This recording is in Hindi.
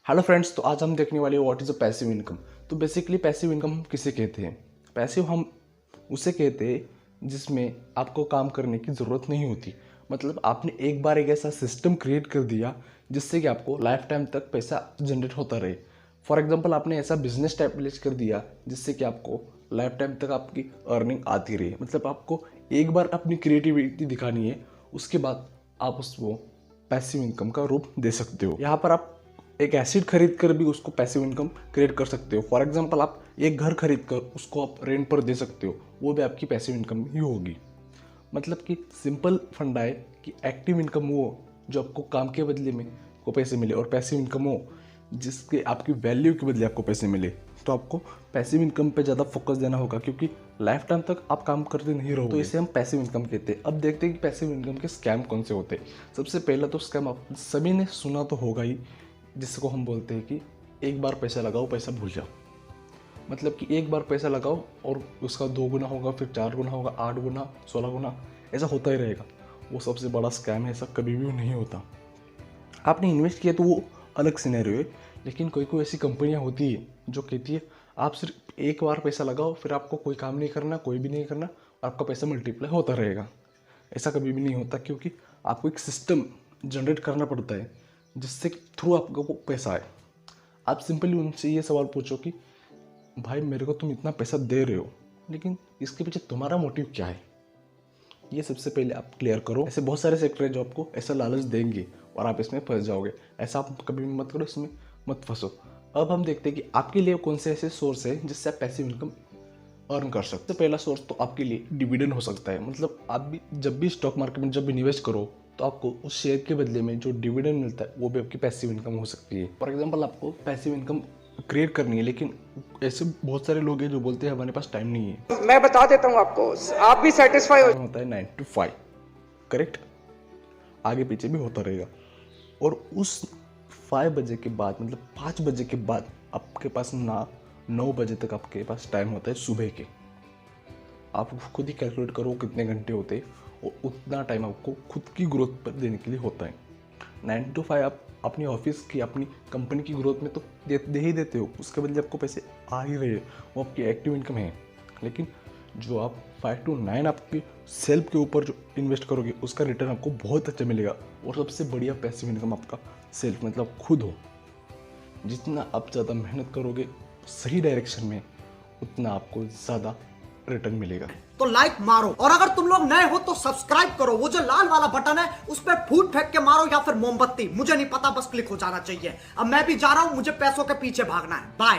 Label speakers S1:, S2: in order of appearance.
S1: हेलो फ्रेंड्स, तो आज हम देखने वाले what is a passive income. तो बेसिकली पैसिव इनकम हम किसे कहते हैं? पैसिव हम उसे कहते हैं जिसमें आपको काम करने की ज़रूरत नहीं होती। मतलब आपने एक बार एक ऐसा सिस्टम क्रिएट कर दिया जिससे कि आपको लाइफ टाइम तक पैसा जनरेट होता रहे। फॉर एग्जांपल, आपने ऐसा बिजनेस स्टैब्लिश कर दिया जिससे कि आपको लाइफ टाइम तक आपकी अर्निंग आती रही। मतलब आपको एक बार अपनी क्रिएटिविटी दिखानी है, उसके बाद आप उसको पैसिव इनकम का रूप दे सकते हो। यहाँ पर आप एक एसिड खरीद कर भी उसको पैसिव इनकम क्रिएट कर सकते हो। फॉर एग्जांपल, आप एक घर खरीद कर उसको आप रेंट पर दे सकते हो, वो भी आपकी पैसिव इनकम ही होगी। मतलब कि सिंपल फंडा है कि एक्टिव इनकम वो जो आपको काम के बदले में को पैसे मिले, और पैसिव इनकम हो जिसके आपकी वैल्यू के बदले आपको पैसे मिले। तो आपको पैसिव इनकम पे ज़्यादा फोकस देना होगा, क्योंकि लाइफ टाइम तक आप काम करते नहीं रहोगे। तो इसे हम पैसिव इनकम कहते हैं। अब देखते हैं कि पैसिव इनकम के स्कैम कौन से होते हैं। सबसे पहला तो स्कैम आप सभी ने सुना तो होगा ही, जिसको हम बोलते हैं कि एक बार पैसा लगाओ पैसा भूल जाओ। मतलब कि एक बार पैसा लगाओ और उसका 2 गुना होगा, फिर 4 गुना होगा, 8 गुना, 16 गुना, ऐसा होता ही रहेगा। वो सबसे बड़ा स्कैम है, ऐसा कभी भी नहीं होता। आपने इन्वेस्ट किया तो वो अलग सिनेरियो है, लेकिन कोई कोई ऐसी कंपनियां होती है जो कहती है आप सिर्फ एक बार पैसा लगाओ, फिर आपको कोई काम नहीं करना, कोई भी नहीं करना, और आपका पैसा मल्टीप्लाई होता रहेगा। ऐसा कभी भी नहीं होता, क्योंकि आपको एक सिस्टम जनरेट करना पड़ता है जिससे थ्रू आपको वो पैसा आए। आप सिंपली उनसे ये सवाल पूछो कि भाई मेरे को तुम इतना पैसा दे रहे हो, लेकिन इसके पीछे तुम्हारा मोटिव क्या है? ये सबसे पहले आप क्लियर करो। ऐसे बहुत सारे सेक्टर है जो आपको ऐसा लालच देंगे और आप इसमें फंस जाओगे। ऐसा आप कभी भी मत करो, इसमें मत फंसो। अब हम देखते हैं कि आपके लिए कौन से ऐसे सोर्स है जिससे आप पैसिव इनकम अर्न कर सकते हैं। पहला सोर्स तो आपके लिए डिविडेंड हो सकता है। मतलब आप भी जब भी स्टॉक मार्केट में जब भी निवेश करो तो आपको उस शेयर के बदले में जो डिविडेंड मिलता है वो भी आपकी पैसिव इनकम हो सकती है। फॉर एग्जांपल, आपको पैसिव इनकम क्रिएट करनी है, लेकिन ऐसे बहुत सारे लोग हैं जो बोलते हैं हमारे पास टाइम नहीं है।
S2: मैं बता देता हूं आपको, आप भी सेटिस्फाई हो।
S1: होता है 9 to 5, करेक्ट? आगे पीछे भी होता रहेगा। और उस 5 बजे के बाद, मतलब 5 बजे के बाद आपके पास ना 9 बजे तक आपके पास टाइम होता है सुबह के। आप खुद ही कैलकुलेट करो कितने घंटे होते हैं, और उतना टाइम आपको खुद की ग्रोथ पर देने के लिए होता है। 9 to 5 आप अपनी ऑफिस की, अपनी कंपनी की ग्रोथ में तो दे ही देते हो, उसके बदले आपको पैसे आ ही रहे हैं, वो आपकी एक्टिव इनकम है। लेकिन जो आप 5 to 9 आपकी सेल्फ के ऊपर जो इन्वेस्ट करोगे उसका रिटर्न आपको बहुत अच्छा मिलेगा। और सबसे बढ़िया पैसिव इनकम आपका सेल्फ, मतलब खुद हो। जितना आप ज़्यादा मेहनत करोगे सही डायरेक्शन में, उतना आपको ज़्यादा रिटर्न मिलेगा।
S3: तो लाइक मारो, और अगर तुम लोग नए हो तो सब्सक्राइब करो। वो जो लाल वाला बटन है उस पर फूट फेंक के मारो, या फिर मोमबत्ती, मुझे नहीं पता, बस क्लिक हो जाना चाहिए। अब मैं भी जा रहा हूं, मुझे पैसों के पीछे भागना है। बाय।